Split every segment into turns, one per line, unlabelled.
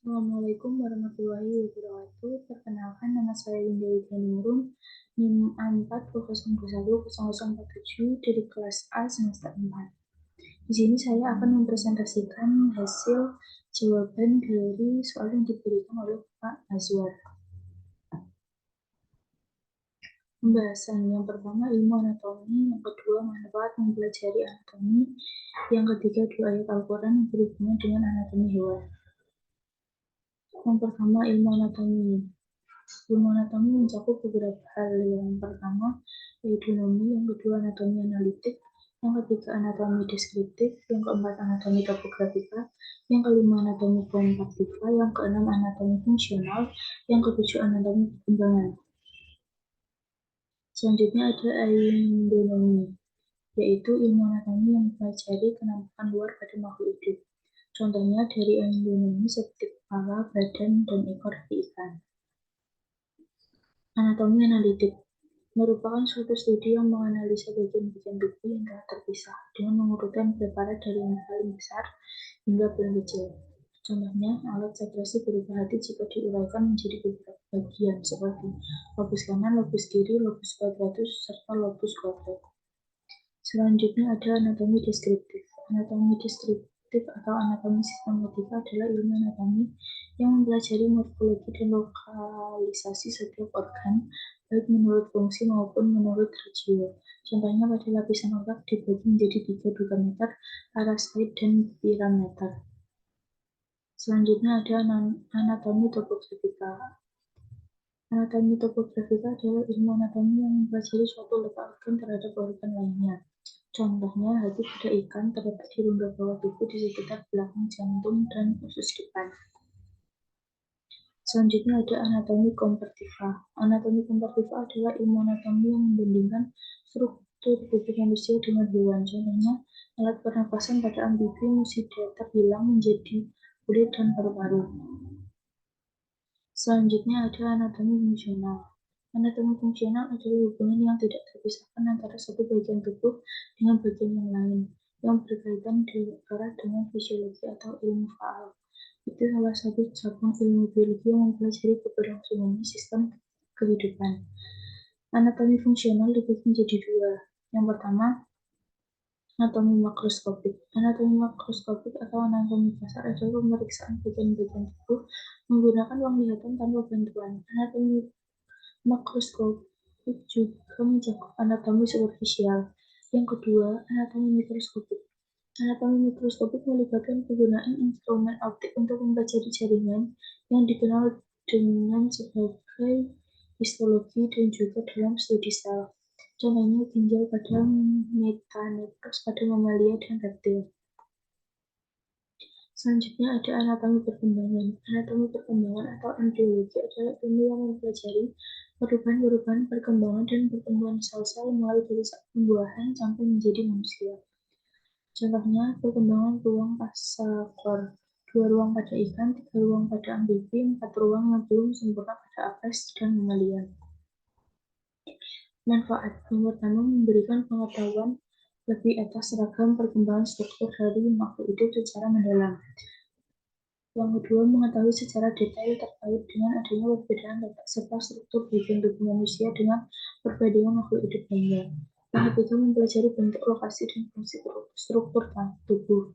Assalamualaikum warahmatullahi wabarakatuh. Perkenalkan, nama saya Winda Widyaningrum, NIM A420010047 dari kelas A semester 4. Di sini saya akan mempresentasikan hasil jawaban dari soal yang diberikan oleh Pak Azwar. Pembahasan yang pertama ilmu anatomi, yang kedua manfaat mempelajari anatomi, yang ketiga 2 ayat Al-Quran yang berhubungan dengan anatomi hewan. Yang pertama ilmu anatomi. Ilmu anatomi mencakup beberapa hal. Yang pertama eudemomi, yang kedua anatomi analitik, yang ketiga anatomi deskriptif, yang keempat anatomi topografika, yang kelima anatomi komparativa, yang keenam anatomi fungsional, yang ketujuh anatomi perkembangan. Selanjutnya ada endonomi, yaitu ilmu anatomi yang mempelajari penampakan luar pada makhluk hidup. Contohnya dari endonomi seperti kepala, badan, dan ekor dari ikan. Anatomi analitik merupakan suatu studi yang menganalisa bagian-bagian tubuh yang telah terpisah dengan mengurutkan preparat dari yang paling besar hingga paling kecil. Contohnya, alat sekresi berupa hati jika diuraikan menjadi beberapa bagian seperti lobus kanan, lobus kiri, lobus quadratus, serta lobus quadrat. Selanjutnya ada anatomi deskriptif. Anatomi deskriptif atau anatomi sistematika adalah ilmu anatomi yang mempelajari morfologi dan lokalisasi setiap organ, baik menurut fungsi maupun menurut rasio. Contohnya pada lapisan otak dibagi menjadi 3 dugameter, parasit, dan pirameter. Selanjutnya ada anatomi topografika. Anatomi topografika adalah ilmu anatomi yang mempelajari suatu letak organ terhadap organ lainnya. Contohnya, hati pada ikan terletak di rongga bawah tubuh di sekitar belakang jantung dan usus depan. Selanjutnya ada anatomi komparativa. Anatomi komparativa adalah ilmu anatomi yang membandingkan struktur tubuh manusia dengan hewan. Contohnya, alat pernapasan pada amfibi musida terbilang menjadi kulit dan paru-paru. Selanjutnya ada anatomi fungsional. Anatomi fungsional adalah hubungan yang tidak terpisahkan antara satu bagian tubuh dengan bagian yang lain, yang berkaitan erat dengan fisiologi atau ilmu faal. Itu salah satu cabang ilmu biologi yang mempelajari keberlangsungan sistem kehidupan. Anatomi fungsional dibagi menjadi 2. Yang pertama, anatomi makroskopik. Anatomi makroskopik atau anatomi kasar adalah pemeriksaan bagian-bagian tubuh menggunakan penglihatan tanpa bantuan. Anatomi makroskopik juga mencakup anatomi superficial. Yang kedua, anatomi mikroskopik. Anatomi mikroskopik melibatkan penggunaan instrumen optik untuk mempelajari jaringan yang dikenal dengan sebagai histologi dan juga dalam studi sel. Contohnya ginjal pada metanepros pada mamalia dan reptil. Selanjutnya ada anatomi perkembangan. Anatomi perkembangan atau embriologi adalah ilmu yang mempelajari perubahan-perubahan perkembangan dan pertumbuhan sel-sel mulai dari saat pembuahan sampai menjadi manusia. Contohnya, perkembangan ruang pasakor, 2 ruang pada ikan, 3 ruang pada amfibi, 4 ruang yang belum sempurna pada apes dan mamalia. Manfaat yang pertama memberikan pengetahuan lebih atas ragam perkembangan struktur dari makhluk hidup secara mendalam. Yang kedua, mengetahui secara detail terkait dengan adanya perbedaan letak serta struktur bagian tubuh manusia dengan perbandingan makhluk hidup lainnya. Yang ketiga, mempelajari bentuk, lokasi, dan fungsi struktur tubuh.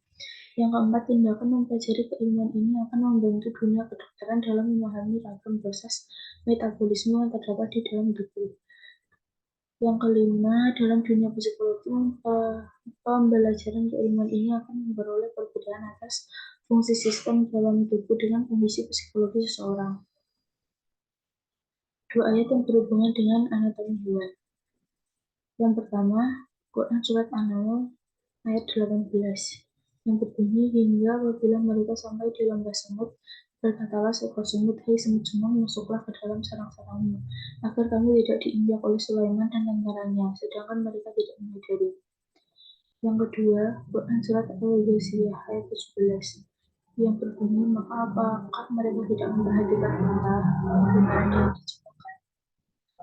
Yang keempat, tindakan mempelajari keilmuan ini akan membantu dunia kedokteran dalam memahami ragam proses metabolisme yang terdapat di dalam tubuh. Yang kelima, dalam dunia psikologi, pembelajaran keilmuan ini akan memperoleh perbedaan atas fungsi sistem dalam tubuh dengan kondisi psikologi seseorang. 2 ayat yang berhubungan dengan anatomi hewan. Yang pertama, Quran Surat An-Nahl ayat 18 yang berbunyi, hingga apabila mereka sampai di lembah semut, berkatalah seekor semut, hai semut-semut, masuklah ke dalam sarang-sarangmu, agar kamu tidak diinjak oleh Sulaiman dan tentaranya, sedangkan mereka tidak menyadari. Yang kedua, Quran Surat Al-Ghashiyah ayat 17 yang berbunyi, maka apakah mereka tidak memperhatikan penggunaan yang diciptakan.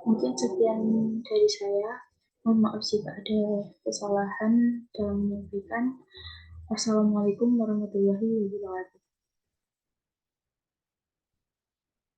Mungkin sekian dari saya. Mohon maaf jika ada kesalahan dalam menyampaikan. Wassalamualaikum warahmatullahi wabarakatuh.